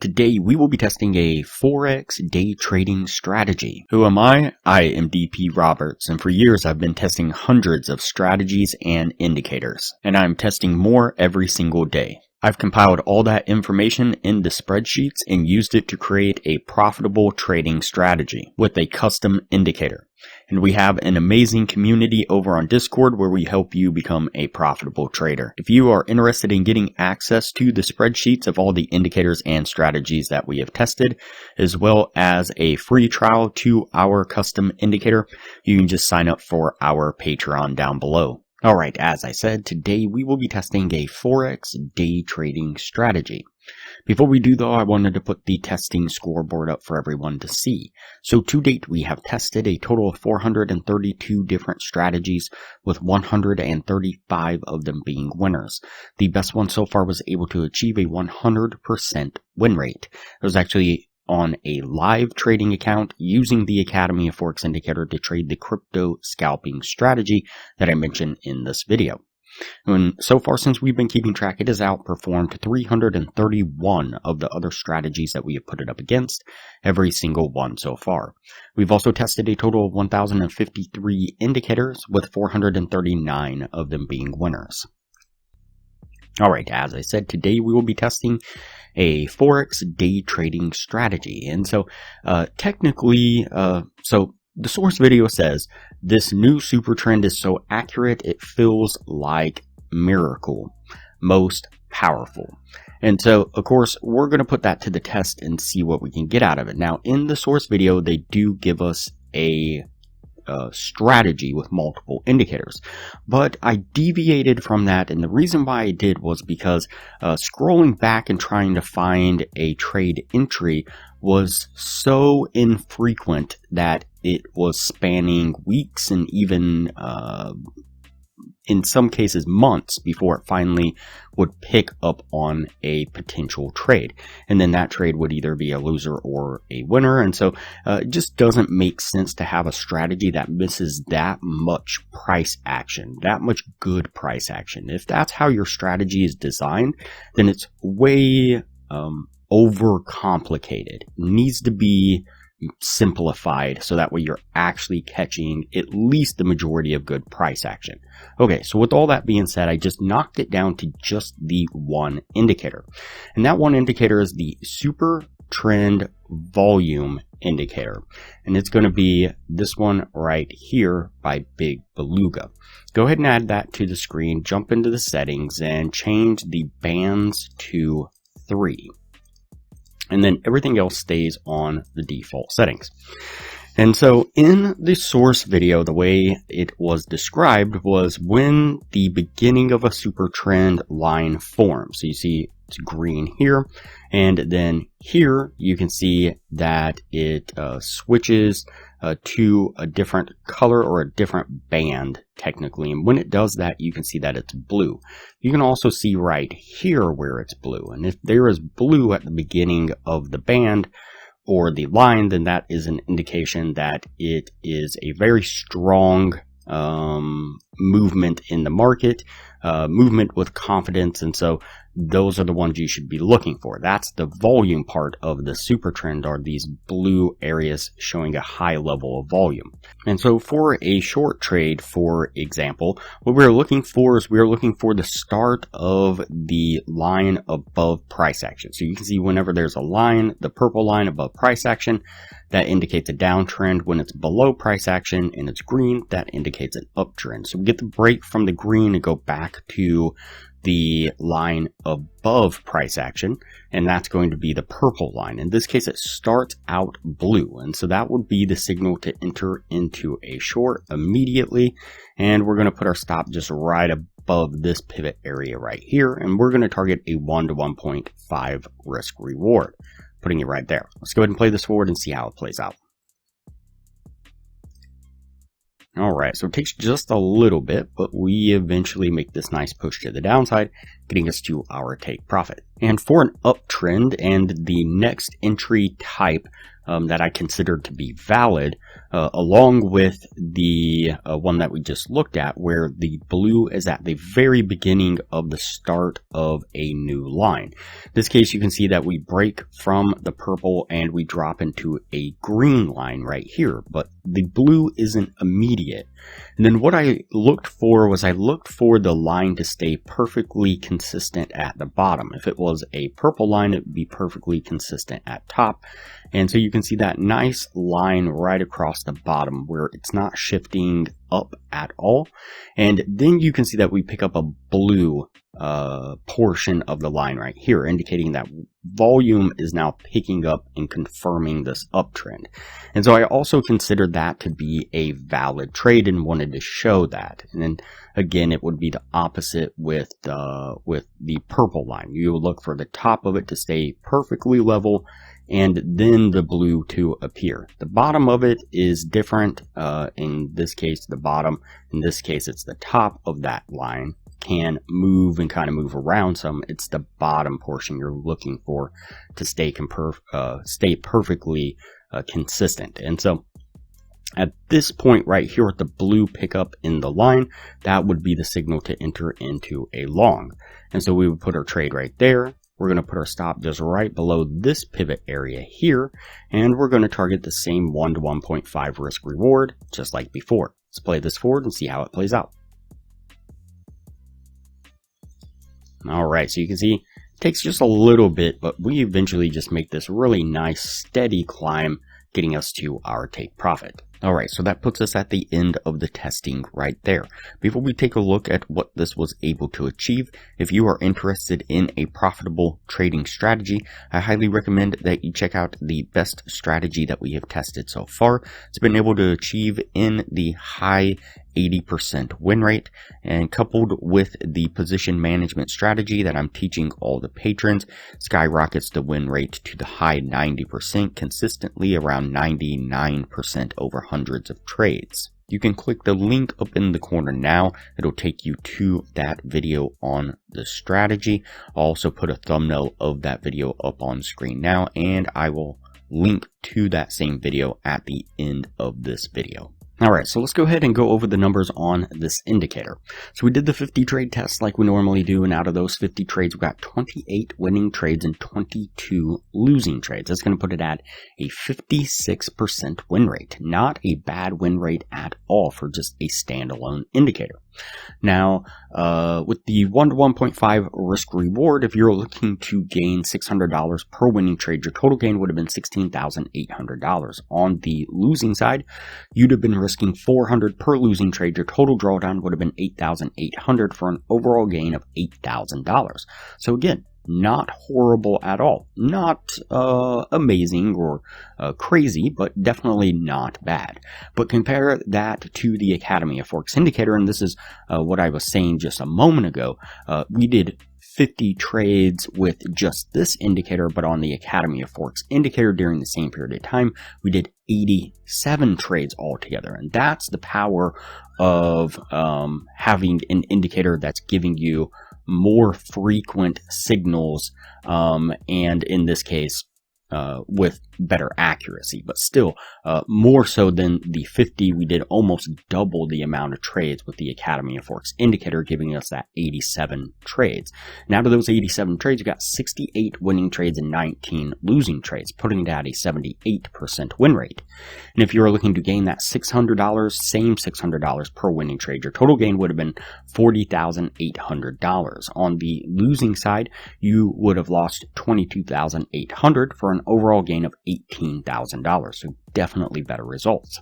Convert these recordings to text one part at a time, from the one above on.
Today we will be testing a Forex day trading strategy. Who am I? I am DP Roberts, and for years I've been testing hundreds of strategies and indicators, and I'm testing more every single day. I've compiled all that information into spreadsheets and used it to create a profitable trading strategy with a custom indicator. And we have an amazing community over on Discord where we help you become a profitable trader. If you are interested in getting access to the spreadsheets of all the indicators and strategies that we have tested, as well as a free trial to our custom indicator, you can just sign up for our Patreon down below. Alright, as I said, today we will be testing a Forex day trading strategy. Before we do though, I wanted to put the testing scoreboard up for everyone to see. So to date, we have tested a total of 432 different strategies, with 135 of them being winners. The best one so far was able to achieve a 100% win rate. It was actually on a live trading account using the Academy of Forex Indicator to trade the crypto scalping strategy that I mentioned in this video. And so far, since we've been keeping track, it has outperformed 331 of the other strategies that we have put it up against, every single one so far. We've also tested a total of 1,053 indicators, with 439 of them being winners. Alright, as I said, today we will be testing a Forex day trading strategy. And so, technically, the source video says, this new SuperTrend is so accurate it feels like miracle, most powerful. And so, of course, we're going to put that to the test and see what we can get out of it. Now, in the source video, they do give us a strategy with multiple indicators, but I deviated from that, and the reason why I did was because scrolling back and trying to find a trade entry was so infrequent that it was spanning weeks and even in some cases months before it finally would pick up on a potential trade. And then that trade would either be a loser or a winner. And so it just doesn't make sense to have a strategy that misses that much price action, that much good price action. If that's how your strategy is designed, then it's way overcomplicated. It needs to be simplified so that way you're actually catching at least the majority of good price action. Okay, so with all that being said, I just knocked it down to just the one indicator. And that one indicator is the SuperTrend volume indicator. And it's going to be this one right here by Big Beluga. Go ahead and add that to the screen, jump into the settings, and change the bands to 3. And then everything else stays on the default settings. And so in the source video, the way it was described was when the beginning of a super trend line forms. So you see it's green here, and then here you can see that it switches to a different color or a different band technically. And when it does that, you can see that it's blue. You can also see right here where it's blue. And if there is blue at the beginning of the band or the line, then that is an indication that it is a very strong movement in the market, movement with confidence. And so those are the ones you should be looking for. That's the volume part of the super trend, are these blue areas showing a high level of volume. And so for a short trade, for example, what we're looking for is we're looking for the start of the line above price action. So you can see whenever there's a line, the purple line above price action, that indicates a downtrend. When it's below price action and it's green, that indicates an uptrend. So we get the break from the green and go back to the line above price action, and that's going to be the purple line. In this case, it starts out blue, and so that would be the signal to enter into a short immediately. And we're going to put our stop just right above this pivot area right here, and we're going to target a 1 to 1.5 risk reward, putting it right there. Let's go ahead and play this forward and see how it plays out. Alright, so it takes just a little bit, but we eventually make this nice push to the downside, getting us to our take profit. And for an uptrend and the next entry type that I considered to be valid, along with the one that we just looked at, where the blue is at the very beginning of the start of a new line. In this case, you can see that we break from the purple and we drop into a green line right here, but the blue isn't immediate. And then what I looked for was I looked for the line to stay perfectly consistent at the bottom. If it was a purple line, it would be perfectly consistent at top. And so you can see that nice line right across the bottom where it's not shifting up at all. And then you can see that we pick up a blue portion of the line right here, indicating that volume is now picking up and confirming this uptrend. And so I also considered that to be a valid trade and wanted to show that. And then again, it would be the opposite with the purple line. You would look for the top of it to stay perfectly level and then the blue to appear. The bottom of it is different. In this case, the bottom. In this case, it's the top of that line can move and kind of move around some. It's the bottom portion you're looking for to stay perfectly consistent. And so at this point right here with the blue pickup in the line, that would be the signal to enter into a long. And so we would put our trade right there. We're going to put our stop just right below this pivot area here, and we're going to target the same 1 to 1.5 risk reward just like before. Let's play this forward and see how it plays out. Alright, so you can see it takes just a little bit, but we eventually just make this really nice steady climb, getting us to our take profit. Alright, so that puts us at the end of the testing right there. Before we take a look at what this was able to achieve, if you are interested in a profitable trading strategy, I highly recommend that you check out the best strategy that we have tested so far. It's been able to achieve in the high 80% win rate, and coupled with the position management strategy that I'm teaching all the patrons, skyrockets the win rate to the high 90%, consistently around 99% over hundreds of trades. You can click the link up in the corner now. It'll take you to that video on the strategy. I'll also put a thumbnail of that video up on screen now, and I will link to that same video at the end of this video. Alright, so let's go ahead and go over the numbers on this indicator. So we did the 50 trade test like we normally do, and out of those 50 trades, we got 28 winning trades and 22 losing trades. That's going to put it at a 56% win rate. Not a bad win rate at all for just a standalone indicator. Now, with the 1 to 1.5 risk reward, if you're looking to gain $600 per winning trade, your total gain would have been $16,800. On the losing side, you'd have been risking $400 per losing trade. Your total drawdown would have been $8,800 for an overall gain of $8,000. So again, not horrible at all. Not amazing or crazy, but definitely not bad. But compare that to the Academy of Forex indicator, and this is what I was saying just a moment ago. We did 50 trades with just this indicator, but on the Academy of Forex indicator during the same period of time, we did 87 trades altogether. And that's the power of having an indicator that's giving you more frequent signals, and in this case, with better accuracy, but still more so than the 50. We did almost double the amount of trades with the Academy of Forex indicator, giving us that 87 trades. And out of those 87 trades, we got 68 winning trades and 19 losing trades, putting it at a 78% win rate. And if you're looking to gain that $600, same $600 per winning trade, your total gain would have been $40,800. On the losing side, you would have lost $22,800 for an overall gain of $18,000. So definitely better results.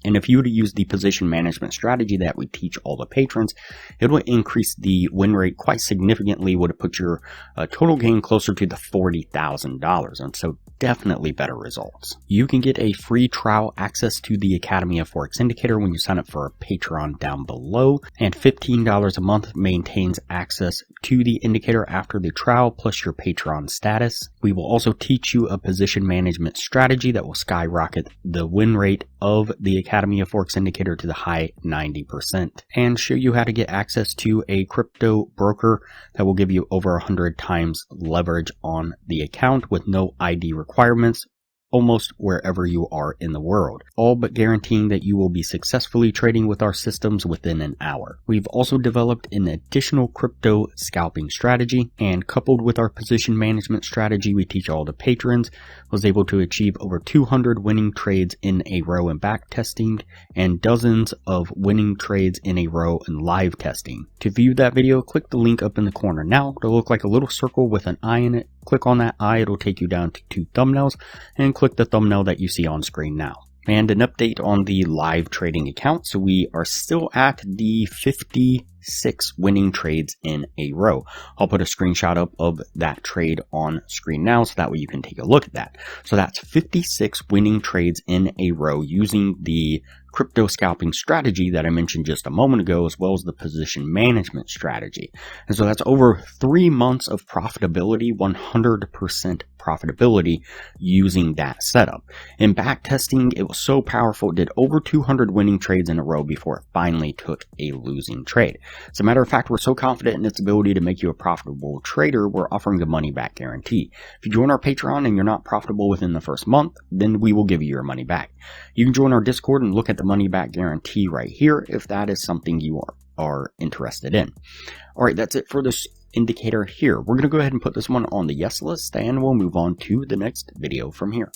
And if you were to use the position management strategy that we teach all the patrons, it would increase the win rate quite significantly, would have put your total gain closer to the $40,000. And so definitely better results. You can get a free trial access to the Academy of Forex indicator when you sign up for a Patreon down below, and $15 a month maintains access to the indicator after the trial plus your Patreon status. We will also teach you a position management strategy that will skyrocket the win rate of the Academy of Forex indicator to the high 90%, and show you how to get access to a crypto broker that will give you over 100 times leverage on the account with no ID requirements, almost wherever you are in the world, all but guaranteeing that you will be successfully trading with our systems within an hour. We've also developed an additional crypto scalping strategy, and coupled with our position management strategy we teach all the patrons, was able to achieve over 200 winning trades in a row in back testing and dozens of winning trades in a row in live testing. To view that video, click the link up in the corner now. It'll look like a little circle with an eye in it. Click on that eye, it'll take you down to 2 thumbnails, and click the thumbnail that you see on screen now. And an update on the live trading account. So we are still at the 56 winning trades in a row. I'll put a screenshot up of that trade on screen now so that way you can take a look at that. So that's 56 winning trades in a row using the crypto scalping strategy that I mentioned just a moment ago, as well as the position management strategy. And so that's over 3 months of profitability, 100% profitability using that setup. In back testing, it was so powerful, it did over 200 winning trades in a row before it finally took a losing trade. As a matter of fact, we're so confident in its ability to make you a profitable trader, we're offering a money back guarantee. If you join our Patreon and you're not profitable within the first month, then we will give you your money back. You can join our Discord and look at the money back guarantee right here if that is something you are interested in. Alright, that's it for this indicator here. We're going to go ahead and put this one on the yes list, and we'll move on to the next video from here.